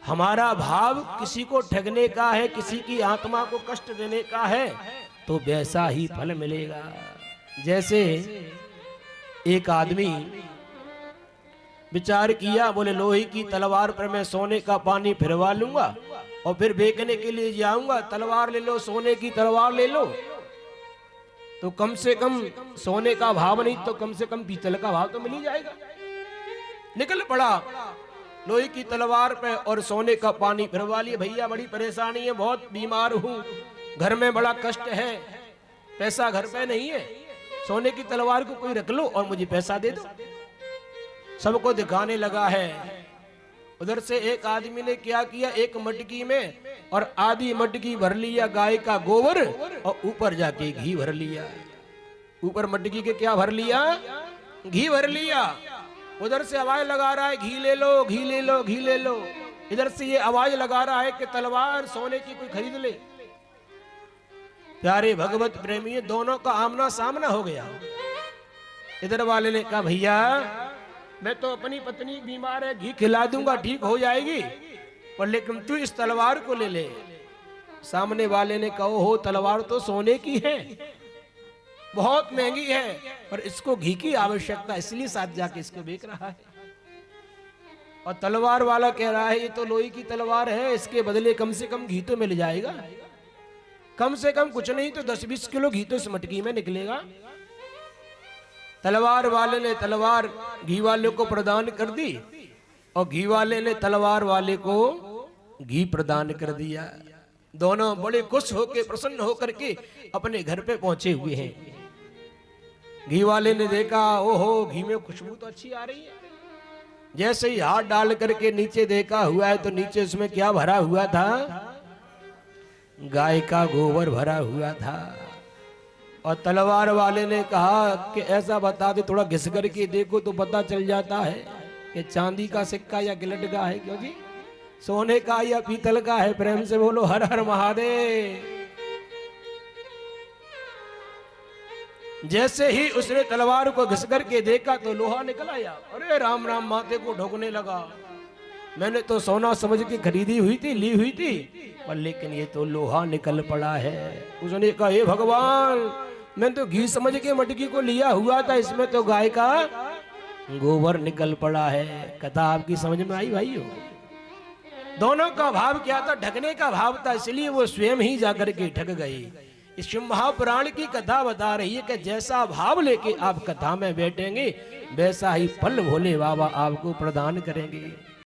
हमारा भाव किसी को ठगने का है, किसी की आत्मा को कष्ट देने का है, तो वैसा ही फल मिलेगा। जैसे एक आदमी विचार किया, बोले लोहे की तलवार पर मैं सोने का पानी फिरवा लूंगा और फिर बेचने के लिए जाऊंगा, तलवार ले लो, सोने की तलवार ले लो, तो कम से कम सोने का भाव नहीं तो कम से कम पीतल का भाव तो मिल ही जाएगा। निकल पड़ा लोहे की तलवार पे और सोने का पानी फिरवा लिया। भैया बड़ी परेशानी है, बहुत बीमार हूं, घर में बड़ा कष्ट है, पैसा घर पे नहीं है, सोने की तलवार को कोई रख लो और मुझे पैसा दे दो। सबको दिखाने लगा है। उधर से एक आदमी ने क्या किया, एक मटकी में और आधी मटकी भर लिया गाय का गोबर और ऊपर जाके घी भर लिया। ऊपर मटकी के क्या भर लिया, घी भर लिया। उधर से आवाज लगा रहा है घी ले लो, घी ले लो, घी ले लो। इधर से ये आवाज लगा रहा है कि तलवार सोने की कोई खरीद ले। प्यारे भगवत प्रेमी, दोनों का आमना सामना हो गया। इधर वाले ने कहा भैया मैं तो अपनी पत्नी बीमार है, घी खिला दूंगा ठीक हो जाएगी, पर लेकिन तू इस तलवार को ले ले। सामने वाले ने कहा हो तलवार तो सोने की है, बहुत महंगी है, पर इसको घी की आवश्यकता, इसलिए साथ जाके इसको बेच रहा है। और तलवार वाला कह रहा है ये तो लोहे की तलवार है, इसके बदले कम से कम घी तो मिल जाएगा, कम से कम कुछ नहीं तो 10-20 किलो घी तो इस मटकी में निकलेगा। तलवार वाले ने तलवार घी वाले को प्रदान कर दी और घी वाले ने तलवार वाले को घी प्रदान कर दिया। दोनों बड़े खुश होकर प्रसन्न होकर के अपने घर पे पहुंचे हुए हैं। घी वाले ने देखा ओहो घी में खुशबू तो अच्छी आ रही है। जैसे ही हाथ डाल करके नीचे देखा हुआ है तो नीचे उसमें क्या भरा हुआ था, गाय का गोबर भरा हुआ था। और तलवार वाले ने कहा कि ऐसा बता दे, थोड़ा घिस करके देखो तो पता चल जाता है कि चांदी का सिक्का या गिलट का है, क्योंकि सोने का या पीतल का है। प्रेम से बोलो हर हर महादेव। जैसे ही उसने तलवार को घिस करके देखा तो लोहा निकल आया। अरे राम राम, माथे को ढोकने लगा। मैंने तो सोना समझ के खरीदी हुई थी, ली हुई थी, पर लेकिन ये तो लोहा निकल पड़ा है। उसने कहा हे भगवान, मैं तो घी समझ के मटकी को लिया हुआ था, इसमें तो गाय का गोबर निकल पड़ा है। कथा आपकी समझ में आई भाइयों? दोनों का भाव क्या था, ठगने का भाव था, इसलिए वो स्वयं ही जाकर के ठग गई। इस शिव महापुराण की कथा बता रही है कि जैसा भाव लेके आप कथा में बैठेंगे वैसा ही फल भोले बाबा आपको प्रदान करेंगे।